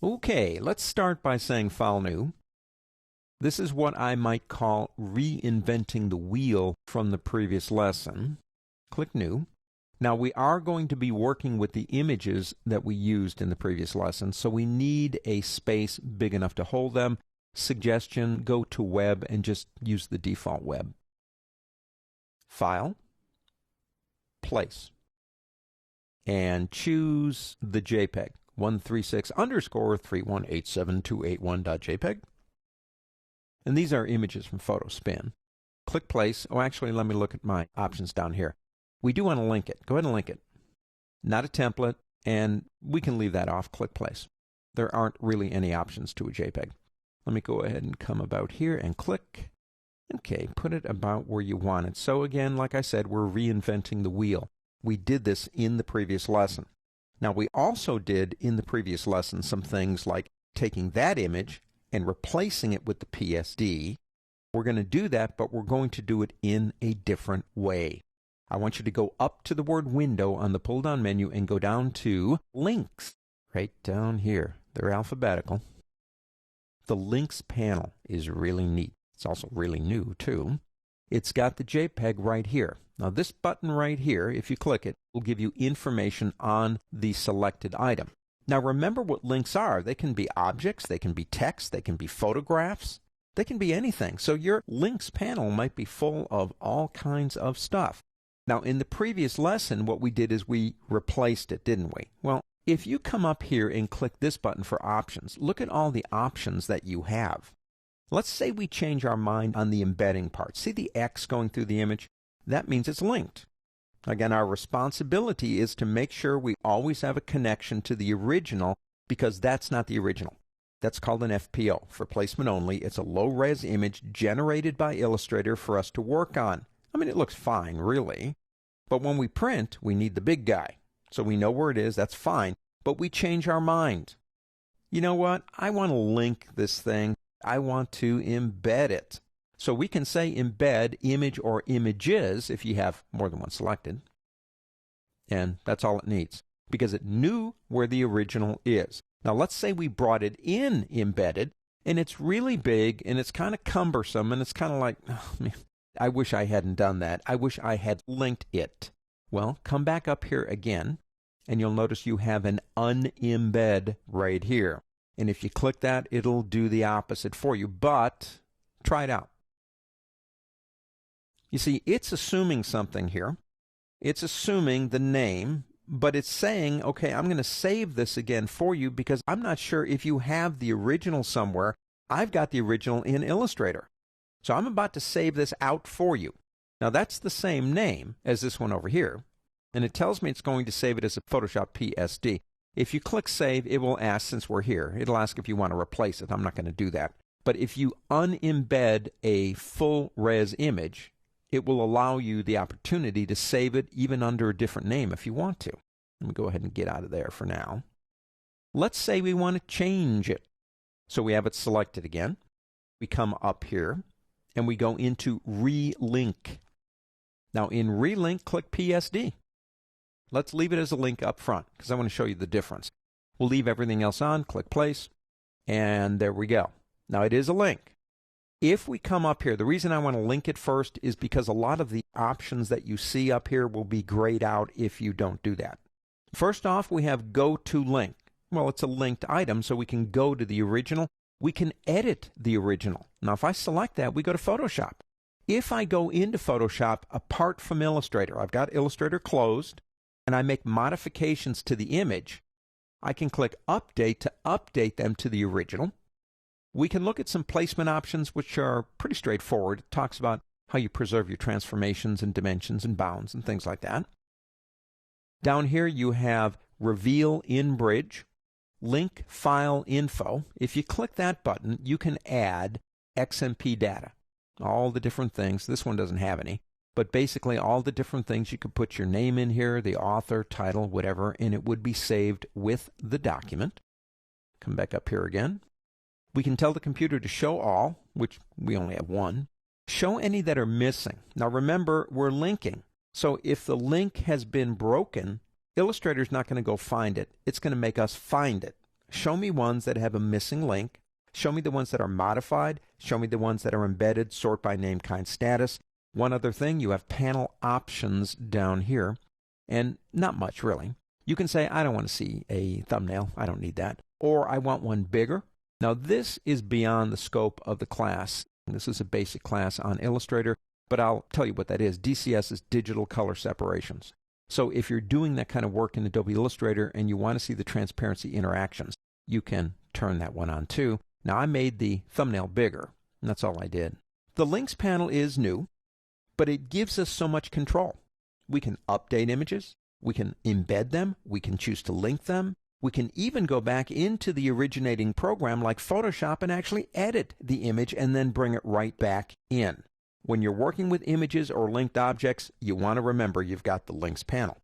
Okay, let's start by saying File New. This is what I might call reinventing the wheel from the previous lesson. Click New. Now we are going to be working with the images that we used in the previous lesson, so we need a space big enough to hold them. Suggestion, go to Web and just use the default web. File, Place, and choose the JPEG, 136_3187281.jpg. And these are images from PhotoSpin. Click Place. Oh, actually, let me look at my options down here. We do want to link it. Go ahead and link it. Not a template, and we can leave that off. Click Place. There aren't really any options to a JPEG. Let me go ahead and come about here and click. Okay, put it about where you want it. So again, like I said, we're reinventing the wheel. We did this in the previous lesson. Now, we also did in the previous lesson some things like taking that image and replacing it with the PSD. We're going to do that, but we're going to do it in a different way. I want you to go up to the word Window on the pull-down menu and go down to Links. Right down here. They're alphabetical. The Links panel is really neat. It's also really new, too. It's got the JPEG right here. Now, this button right here, if you click it, will give you information on the selected item. Now, remember what links are. They can be objects, they can be text, they can be photographs, they can be anything. So your links panel might be full of all kinds of stuff. Now, in the previous lesson, what we did is we replaced it, didn't we? Well, if you come up here and click this button for options, look at all the options that you have. Let's say we change our mind on the embedding part. See the X going through the image? That means it's linked. Again, our responsibility is to make sure we always have a connection to the original, because that's not the original. That's called an FPO, for placement only. It's a low-res image generated by Illustrator for us to work on. I mean, it looks fine, really. But when we print, we need the big guy. So we know where it is, that's fine. But we change our mind. You know what? I want to link this thing. I want to embed it. So we can say embed image or images if you have more than one selected. And that's all it needs, because it knew where the original is. Now let's say we brought it in embedded, and it's really big, and it's kind of cumbersome, and it's kind of like, oh, man, I wish I hadn't done that. I wish I had linked it. Well, come back up here again, and you'll notice you have an unembed right here. And if you click that, it'll do the opposite for you, but try it out. You see, it's assuming something here. It's assuming the name, but it's saying, okay, I'm going to save this again for you because I'm not sure if you have the original somewhere. I've got the original in Illustrator. So I'm about to save this out for you. Now, that's the same name as this one over here, and it tells me it's going to save it as a Photoshop PSD. If you click Save, it will ask, since we're here, it'll ask if you want to replace it. I'm not going to do that. But if you unembed a full-res image, it will allow you the opportunity to save it even under a different name if you want to. Let me go ahead and get out of there for now. Let's say we want to change it. So we have it selected again. We come up here, and we go into Relink. Now in Relink, click PSD. Let's leave it as a link up front, because I want to show you the difference. We'll leave everything else on, click Place, and there we go. Now it is a link. If we come up here, the reason I want to link it first is because a lot of the options that you see up here will be grayed out if you don't do that. First off, we have Go to Link. Well, it's a linked item, so we can go to the original. We can edit the original. Now, if I select that, we go to Photoshop. If I go into Photoshop apart from Illustrator, I've got Illustrator closed, and I make modifications to the image, I can click Update to update them to the original. We can look at some placement options, which are pretty straightforward. It talks about how you preserve your transformations and dimensions and bounds and things like that. Down here you have Reveal in Bridge, Link File Info. If you click that button, you can add XMP data, all the different things. This one doesn't have any, but basically all the different things. You could put your name in here, the author, title, whatever, and it would be saved with the document. Come back up here again. We can tell the computer to show all, which we only have one. Show any that are missing. Now remember, we're linking. So if the link has been broken, Illustrator's not going to go find it. It's going to make us find it. show me ones that have a missing link, show me the ones that are modified, show me the ones that are embedded, sort by name, kind, status. One other thing, you have panel options down here, and not much really. You can say, I don't want to see a thumbnail, I don't need that, or I want one bigger. Now this is beyond the scope of the class. This is a basic class on Illustrator, but I'll tell you what that is. DCS is digital color separations. So if you're doing that kind of work in Adobe Illustrator and you want to see the transparency interactions, you can turn that one on too. Now I made the thumbnail bigger, and that's all I did. The links panel is new, but it gives us so much control. We can update images, we can embed them, we can choose to link them, we can even go back into the originating program like Photoshop and actually edit the image and then bring it right back in. When you're working with images or linked objects, you want to remember you've got the links panel.